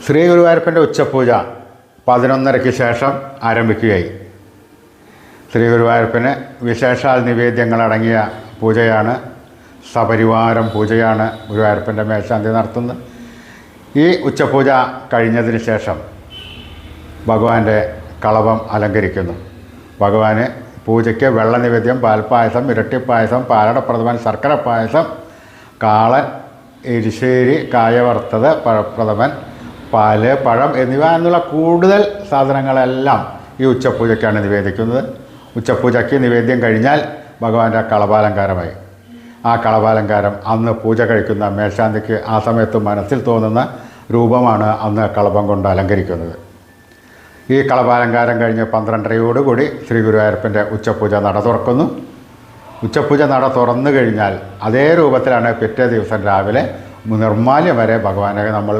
ശ്രീ ഗുരുവായൂരപ്പൻ്റെ ഉച്ചപൂജ 11:30 ശേഷം ആരംഭിക്കുകയായി. ശ്രീ ഗുരുവായൂരപ്പന് വിശേഷാൽ നിവേദ്യങ്ങളടങ്ങിയ പൂജയാണ്, സപരിവാരം പൂജയാണ് ഗുരുവായൂരപ്പൻ്റെ മേൽശാന്തി നടത്തുന്നത്. ഈ ഉച്ചപൂജ കഴിഞ്ഞതിന് ശേഷം ഭഗവാന്റെ കളഭം അലങ്കരിക്കുന്നു. ഭഗവാന് പൂജയ്ക്ക് വെള്ള നിവേദ്യം, പാൽപ്പായസം, ഇരട്ടിപ്പായസം, പാലടപ്രഥമൻ, ശർക്കര പായസം, കാളൻ, എരിശ്ശേരി, കായ വറുത്തത്, പഴപ്രഥമൻ, പാല്, പഴം എന്നിവ എന്നുള്ള കൂടുതൽ സാധനങ്ങളെല്ലാം ഈ ഉച്ചപൂജയ്ക്കാണ് നിവേദിക്കുന്നത്. ഉച്ചപൂജയ്ക്ക് നിവേദ്യം കഴിഞ്ഞാൽ ഭഗവാന്റെ കളഭാലങ്കാരമായി. ആ കളഭാലങ്കാരം അന്ന് പൂജ കഴിക്കുന്ന മേൽശാന്തിക്ക് ആ സമയത്ത് മനസ്സിൽ തോന്നുന്ന രൂപമാണ് അന്ന് കളഭം കൊണ്ട് അലങ്കരിക്കുന്നത്. ഈ കളഭാലങ്കാരം കഴിഞ്ഞ് 12:30 ശ്രീ ഗുരുവായൂരപ്പൻ്റെ ഉച്ചപൂജ നട തുറക്കുന്നു. ഉച്ചപൂജ നട തുറന്നു കഴിഞ്ഞാൽ അതേ രൂപത്തിലാണ് പിറ്റേ ദിവസം രാവിലെ നിർമ്മാല്യം വരെ ഭഗവാനെ നമ്മൾ